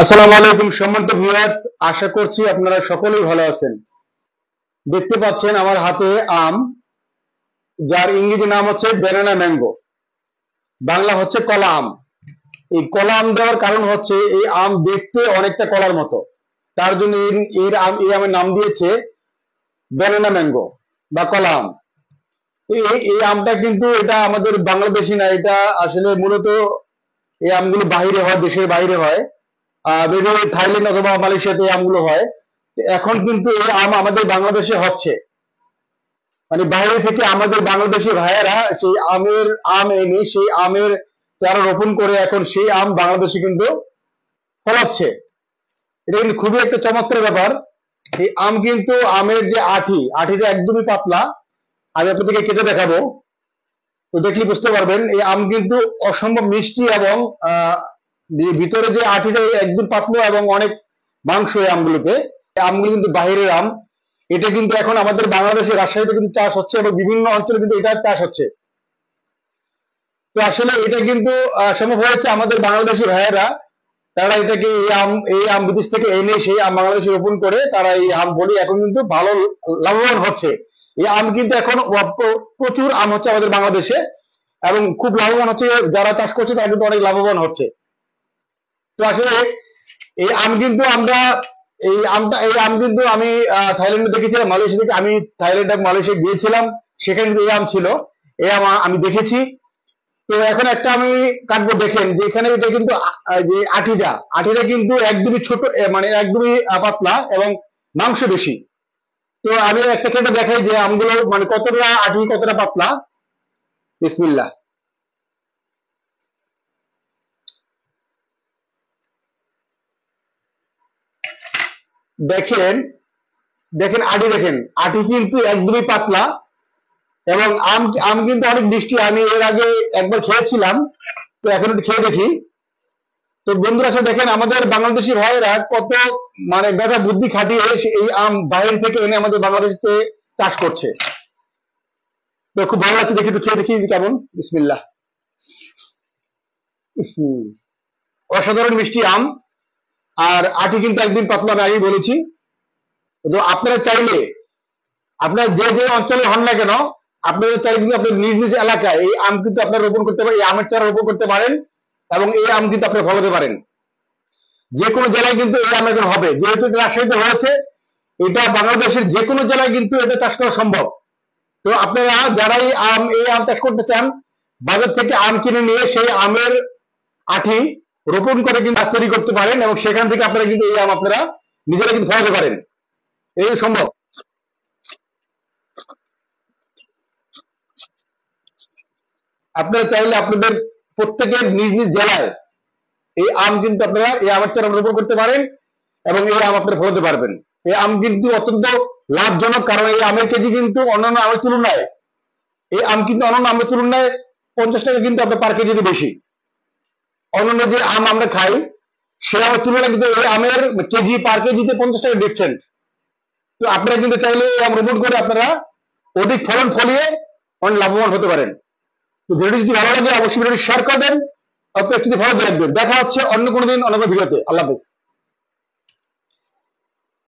আসসালামু আলাইকুম সম্মানিত ভিউয়ার্স, আশা করছি আপনারা সকলেই ভালো আছেন। দেখতে পাচ্ছেন আমার হাতে আম, যার ইংরেজি নাম হচ্ছে ব্যানানা ম্যাঙ্গো, বাংলা হচ্ছে কলা আম। এই কলা আম দেওয়ার কারণ হচ্ছে এই আম দেখতে অনেকটা কলার মতো, তার জন্য এই আমের নাম দিয়েছে ব্যানানা ম্যাঙ্গো বা কলা আম। তো এই আমটা কিন্তু এটা আমাদের বাংলাদেশি না, এটা আসলে মূলত এই আমগুলো বাইরে হয়, দেশের বাইরে হয়। বিভিন্ন থাইল্যান্ড অথবা মালয়েশিয়াতে এই আমগুলো হয়। এখন কিন্তু এই আম আমাদের বাংলাদেশে হচ্ছে, মানে বাইরে থেকে আমাদের বাংলাদেশি ভাইয়েরা সেই আম এনে সেই আমের চারা রোপণ করে এখন সেই আম বাংলাদেশে কিন্তু ফলাচ্ছে। এটা কিন্তু খুবই একটা চমৎকার ব্যাপার। এই আম কিন্তু আমের যে আঠিটা একদমই পাতলা। আমি আপনাদেরকে কেটে দেখাবো, তো দেখলে বুঝতে পারবেন এই আম কিন্তু অসম্ভব মিষ্টি এবং ভিতরে যে আঠিটা একদম পাতলা এবং অনেক মাংস এই আমগুলোতে। এই আমগুলো কিন্তু বাহিরের আম। এটা কিন্তু এখন আমাদের বাংলাদেশের রাজশাহীতে কিন্তু চাষ হচ্ছে এবং বিভিন্ন অঞ্চলে কিন্তু এটা চাষ হচ্ছে। তো আসলে এটা কিন্তু সম্ভব হয়েছে আমাদের বাংলাদেশি ভাইয়েরা, তারা এটাকে এই আম বিদেশ থেকে এনে সেই আম বাংলাদেশে রোপণ করে তারা এই আম বলি এখন কিন্তু ভালো লাভবান হচ্ছে। এই আম কিন্তু এখন প্রচুর আম হচ্ছে আমাদের বাংলাদেশে এবং খুব লাভবান হচ্ছে, যারা চাষ করছে তারা কিন্তু অনেক লাভবান হচ্ছে। তো আসলে এই আম কিন্তু আমরা এই আম কিন্তু আমি থাইল্যান্ডে দেখেছিলাম, মালয়েশিয়া থেকে আমি থাইল্যান্ড এবং মালয়েশিয়া গিয়েছিলাম, সেখানে কিন্তু এই আম ছিল। এই আম আমি দেখেছি। তো এখন একটা আমি কাটবো, দেখেন যে এখানে এটা কিন্তু যে আঠিটা কিন্তু একদমই ছোট, মানে একদমই পাতলা এবং মাংস বেশি। তো আমি একটা কেটে দেখাই যে আমগুলো মানে কতটা আঠি কতটা পাতলা। বিসমিল্লাহ। দেখেন দেখেন আঠি কিন্তু একদমই পাতলা এবং আম আম কিন্তু অনেক মিষ্টি। আমি এর আগে একবার খেয়েছিলাম, তো এখন একটু খেয়ে দেখি। তো বন্ধুরা সাথে দেখেন আমাদের বাংলাদেশি ভাইয়েরা কত মানে ব্যথা বুদ্ধি খাটিয়ে এই আম বাইরে থেকে এনে আমাদের বাংলাদেশে চাষ করছে। তো খুব ভালো লাগছে, দেখি একটু খেয়ে দেখি কেমন। বিসমিল্লাহ। অসাধারণ মিষ্টি আম, আর আটি কিন্তু একদিন পাতলা, আমি আগেই বলেছি। তো আপনারা চাইলে আপনার যে যে অঞ্চলে হন না কেন, আপনারা চাইলে কিন্তু আপনার নিজ নিজ এলাকায় এই আম কিন্তু আপনারা রোপণ করতে পারেন, এই আমের চারা রোপণ করতে পারেন এবং এই আম কিন্তু আপনারা ফলাতে পারেন। যে কোনো জেলায় কিন্তু এই আম এখন হবে, যেহেতু এটা রাজশাহীতে হয়েছে, এটা বাংলাদেশের যে কোনো জেলায় কিন্তু এটা চাষ করা সম্ভব। তো আপনারা যারা এই আম চাষ করতে চান, বাজার থেকে আম কিনে নিয়ে সেই আমের আঠি রোপণ করে কিন্তু গাছ তৈরি করতে পারেন এবং সেখান থেকে আপনারা কিন্তু এই আম আপনারা নিজেরা কিন্তু ফলাতে পারেন। এই সম্ভব। আপনারা চাইলে আপনাদের প্রত্যেকের নিজ নিজ জেলায় এই আম কিন্তু আপনারা এই আমের চারা রোপণ করতে পারেন এবং এই আম আপনারা ফলাতে পারবেন। এই আম কিন্তু অত্যন্ত লাভজনক, কারণ এই আমের কেজি কিন্তু অন্যান্য আমের তুলনায়, এই আম কিন্তু অন্যান্য আমের তুলনায় 50 টাকা কিন্তু আপনার পার কেজিতে বেশি। অন্যান্য যে আম আমরা খাই সে আমের তুলনায় কিন্তু এই আমের পার কেজিতে 50 টাকা ডিফারেন্ট। তো আপনারা কিন্তু চাইলে এই আম রোপণ করে আপনারা অধিক ফলন ফলিয়ে অনেক লাভবান হতে পারেন। তো ভিডিওটি যদি ভালো লাগে অবশ্যই ভিডিওটি শেয়ার করবেন, অত একটি ভালো রাখবেন। দেখা হচ্ছে অন্য কোনো দিন অন্য কোনো ভিডিওতে। আল্লাহ হাফেজ।